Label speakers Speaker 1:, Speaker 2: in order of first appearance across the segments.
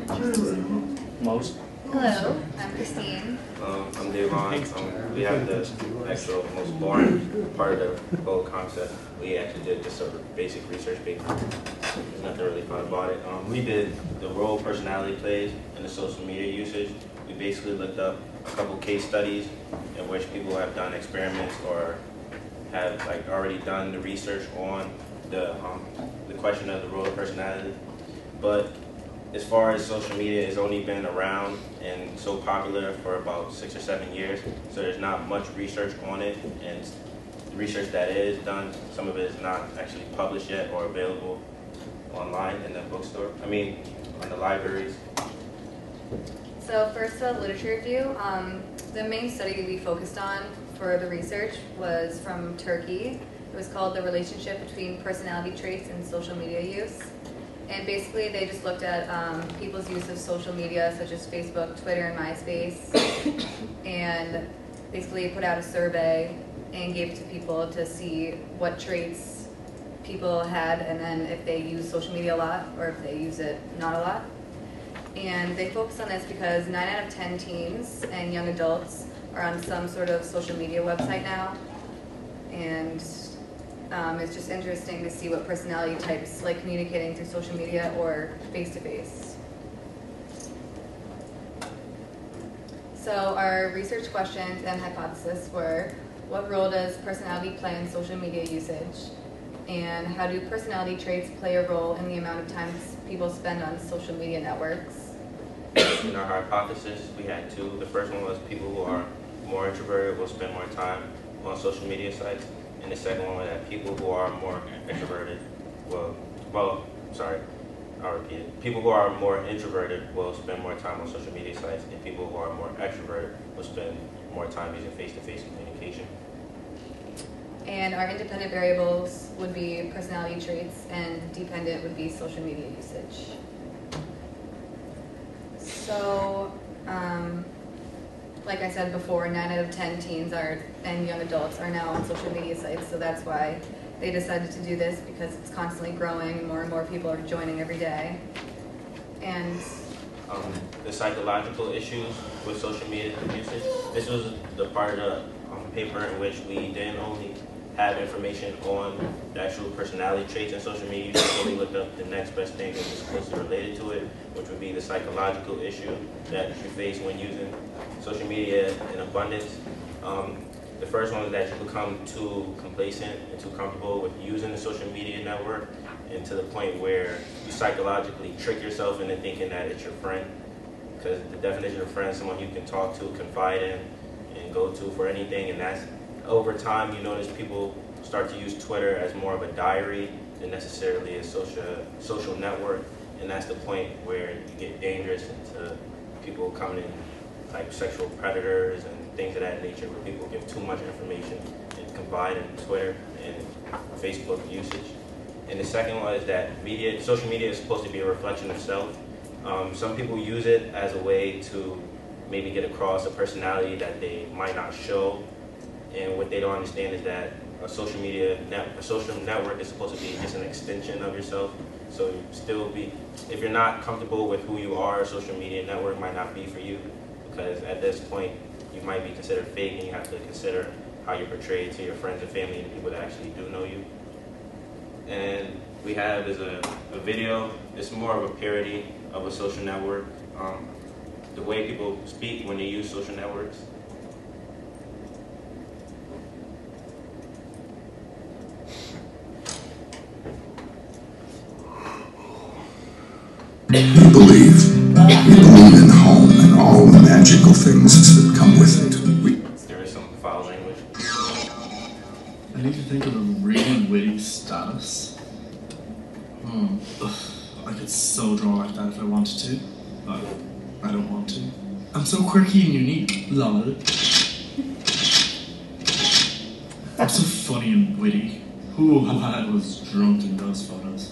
Speaker 1: Most.
Speaker 2: Hello, I'm Christine.
Speaker 3: I'm Devon. We have the actual most boring part of the whole concept. We actually did just sort of basic research paper. There's nothing really fun about it. We did the role personality plays in the social media usage. We basically looked up a couple case studies in which people have done experiments or have already done the research on the question of the role of personality. But as far as social media, it's only been around and so popular for about 6 or 7 years, so there's not much research on it, and the research that is done, some of it is not actually published yet or available online in the bookstore, in the libraries.
Speaker 2: So first, a literature review. The main study we focused on for the research was from Turkey. It was called The Relationship Between Personality Traits and Social Media Use. And basically, they just looked at people's use of social media, such as Facebook, Twitter, and MySpace, and basically put out a survey and gave it to people to see what traits people had, and then if they use social media a lot, or if they use it not a lot. And they focused on this because 9 out of 10 teens and young adults are on some sort of social media website now, and it's just interesting to see what personality types like communicating through social media or face-to-face. So our research questions and hypothesis were, what role does personality play in social media usage? And how do personality traits play a role in the amount of time people spend on social media networks?
Speaker 3: In our hypothesis, we had two. The first one was people who are more introverted will spend more time on social media sites. And the second one was that people who are more extroverted I'll repeat it. People who are more introverted will spend more time on social media sites, and people who are more extroverted will spend more time using face-to-face communication.
Speaker 2: And our independent variables would be personality traits, and dependent would be social media usage. So, like I said before, 9 out of 10 teens and young adults are now on social media sites, so that's why they decided to do this, because it's constantly growing and more people are joining every day. And
Speaker 3: the psychological issues with social media usage, this was the part of the paper in which we didn't only have information on the actual personality traits in social media, so we looked up the next best thing that was closely related to it, which would be the psychological issue that you face when using social media in abundance. The first one is that you become too complacent and too comfortable with using the social media network, and to the point where you psychologically trick yourself into thinking that it's your friend, because the definition of friend is someone you can talk to, confide in, and go to for anything. And that's, over time, you notice people start to use Twitter as more of a diary than necessarily a social network, and that's the point where you get dangerous into people coming in like sexual predators and things of that nature, where people give too much information and confide in Twitter and Facebook usage. And the second one is that social media is supposed to be a reflection of self. Some people use it as a way to maybe get across a personality that they might not show. And what they don't understand is that a social network is supposed to be just an extension of yourself. So if you're not comfortable with who you are, a social media network might not be for you, because at this point you might be considered fake, and you have to consider how you're portrayed to your friends and family and people that actually do know you. And we have is a video. It's more of a parody of a social network. The way people speak when they use social networks.
Speaker 4: We believe in home and all the magical things that come with it.
Speaker 3: There is some foul language.
Speaker 5: I need to think of a really witty status. I could so draw like that if I wanted to, but I don't want to. I'm so quirky and unique, lol. I'm so funny and witty. Who was drunk in those photos?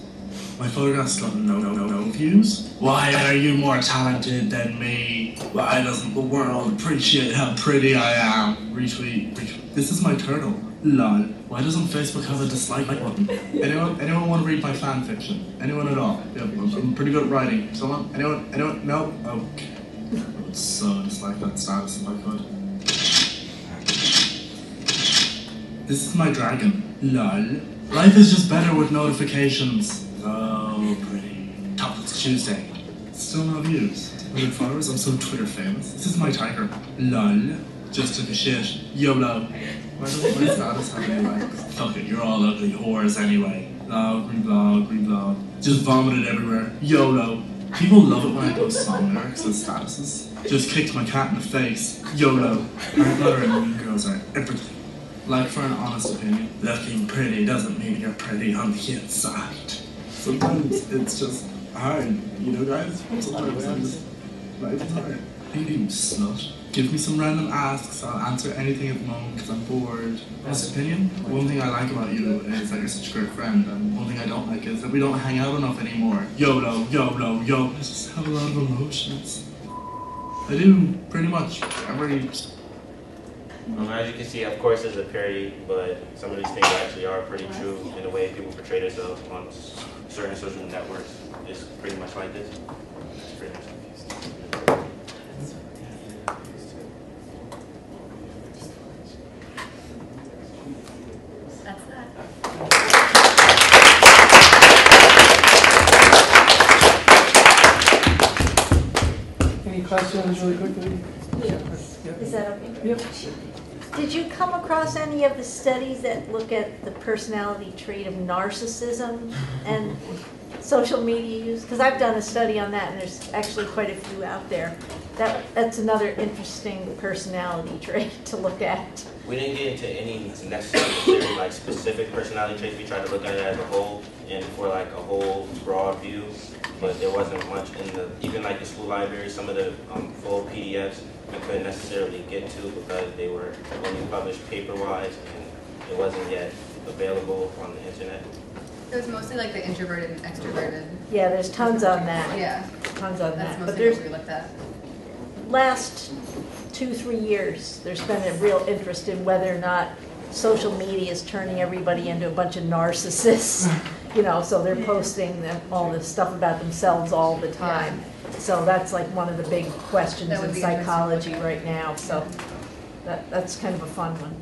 Speaker 5: My photographs got no views? Why are you more talented than me? Why doesn't the world appreciate how pretty I am? Retweet, retweet. This is my turtle. Lol. Why doesn't Facebook have a dislike button? Anyone want to read my fan fiction? Anyone at all? Yeah, I'm pretty good at writing. Someone? Anyone? No? Okay. I would so dislike that status if I could. This is my dragon. Lol. Life is just better with notifications. So pretty. Topless Tuesday. Still no views. 100 followers. I'm so Twitter famous. This is my tiger. Lol. Just took a shit. YOLO. Why doesn't my status have any likes? Fuck it, you're all ugly whores anyway. Blog, reblog, reblog. Just vomited everywhere. YOLO. People love it when I post song lyrics as statuses. Just kicked my cat in the face. YOLO. Harry Potter and Mean Girls are everything. Like, for an honest opinion, looking pretty doesn't mean you're pretty on the inside. Sometimes it's just hard, you know, guys? Sometimes I'm just, life is hard. You slut. Give me some random asks, I'll answer anything at the moment because I'm bored. Honest opinion, one thing I like about you is that you're such a great friend, and one thing I don't like is that we don't hang out enough anymore. YOLO, YOLO, YOLO. I just have a lot of emotions. I do, pretty much, every...
Speaker 3: As you can see, of course, it's a parody, but some of these things actually are pretty true in the way people portray themselves on certain social networks. It's pretty much like this. It's pretty much like this.
Speaker 2: That's that.
Speaker 1: Any questions really quickly?
Speaker 6: Is that okay?
Speaker 1: Yep.
Speaker 6: Did you come across any of the studies that look at the personality trait of narcissism and social media use? Because I've done a study on that, and there's actually quite a few out there. That's another interesting personality trait to look at.
Speaker 3: We didn't get into any necessarily like specific personality traits. We tried to look at it as a whole and for like a whole broad view, but there wasn't much in the, even like the school library, some of the full PDFs we couldn't necessarily get to because they were only published paper-wise and it wasn't yet available on the internet.
Speaker 2: It was mostly like the introverted and extroverted.
Speaker 6: Yeah, there's tons on that.
Speaker 2: Yeah,
Speaker 6: Tons on
Speaker 2: that's
Speaker 6: that. But
Speaker 2: mostly
Speaker 6: there's
Speaker 2: what we looked at.
Speaker 6: last 2-3 years, there's been a real interest in whether or not social media is turning everybody into a bunch of narcissists. You know, so they're posting all this stuff about themselves all the time. So that's like one of the big questions
Speaker 2: That would
Speaker 6: in
Speaker 2: be interesting to look
Speaker 6: psychology
Speaker 2: at.
Speaker 6: right now. So that's kind of a fun one.